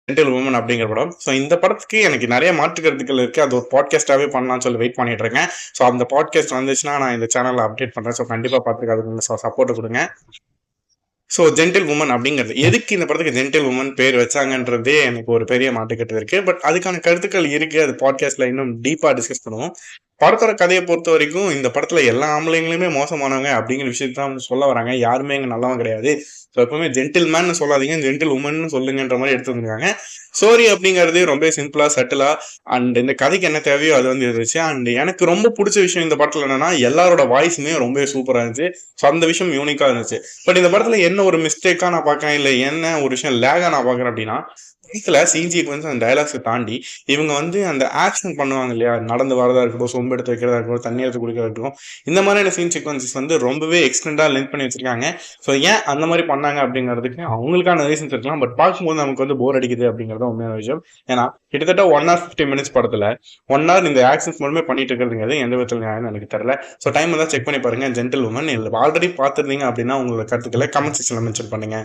Gentle woman அப்படிங்கிற படம். So இந்த படத்துக்கு எனக்கு நிறைய மாற்று கருத்துக்கள் இருக்கு. அது ஒரு பாட்காஸ்டாவே பண்ணலாம்னு சொல்லி வெயிட் பண்ணிட்டு இருக்கேன். ஸோ அந்த பாட்காஸ்ட் வந்துச்சுன்னா நான் இந்த சேனல்ல அப்டேட் பண்றேன். ஸோ கண்டிப்பா பார்த்துக்க அதுக்கு சப்போர்ட் கொடுங்க. ஸோ ஜென்டில் உமன் அப்படிங்கிறது எதுக்கு இந்த படத்துக்கு ஜென்டில் உமன் பேர் வச்சாங்கன்றதே எனக்கு ஒரு பெரிய மாட்டுக்கட்டு இருக்கு. பட் அதுக்கான கருத்துக்கள் இருக்கு. அது பாட்காஸ்ட்ல இன்னும் டீப்பா டிஸ்கஸ் பண்ணுவோம். படத்தோட கதையை பொறுத்த வரைக்கும் இந்த படத்துல எல்லா ஆம்பளைங்களுமே மோசமானவங்க அப்படிங்கிற விஷயத்த தான் சொல்ல வராங்க. யாருமே இங்க நல்லவன் கிடையாது. ஸோ எப்பவுமே ஜென்டில் மேன் சொல்லாதீங்க, ஜென்டில் உமன் சொல்லுங்கன்ற மாதிரி எடுத்து வந்திருக்காங்க. ஸ்டோரி அப்படிங்கிறது ரொம்ப சிம்பிளா சட்டிலா அண்ட் இந்த கதைக்கு என்ன தேவையோ அது வந்து இருந்துச்சு. அண்ட் எனக்கு ரொம்ப பிடிச்ச விஷயம் இந்த படத்துல என்னன்னா எல்லாரோட வாய்ஸுமே ரொம்ப சூப்பரா இருந்துச்சு. ஸோ அந்த விஷயம் யூனிக்கா இருந்துச்சு. பட் இந்த படத்துல என்ன ஒரு மிஸ்டேக்கா நான் பாக்குறேன், இல்ல என்ன ஒரு விஷயம் லேகா நான் பாக்குறேன் அப்படின்னா, படத்துல சீன் சீக்வன்ஸ் அந்த டைலாக்ஸை தாண்டி இவங்க வந்து அந்த ஆக்ஷன் பண்ணுவாங்க இல்லையா, நடந்து வரதா இருக்கட்டும், சொம்பு எடுத்து வைக்கிறதா இருக்கட்டும், தண்ணி எடுத்து குடிக்கிறதா இருக்கட்டும், இந்த மாதிரியான சீன் சீக்வன்சஸ் வந்து ரொம்பவே எக்ஸ்டெண்டா லென்த் பண்ணி வச்சிருக்காங்க. ஸோ ஏன் அந்த மாதிரி பண்ணாங்க அப்படிங்கிறதுக்கு அவங்களுக்கான ரீசன்ஸ் இருக்கலாம். பட் பார்க்கும்போது நமக்கு வந்து போர் அடிக்குது அப்படிங்கிறது உண்மையான விஷயம். ஏன்னா கிட்டத்தட்ட 1 hour 50 minutes படத்துல 1 hour இந்த ஆக்ஷன்ஸ் மட்டுமே பண்ணிட்டு இருக்கிறதுங்கிறது எந்த விதத்தில் நியாயம்னு எனக்கு தெரியல. ஸோ டைம் தான் செக் பண்ணி பாருங்க. ஜென்டில் உமன் ஆல்ரெடி பார்த்துருந்தீங்க அப்படின்னா உங்களோட கருத்துக்களை கமெண்ட் செக்ஷன்ல மென்ஷன் பண்ணுங்க.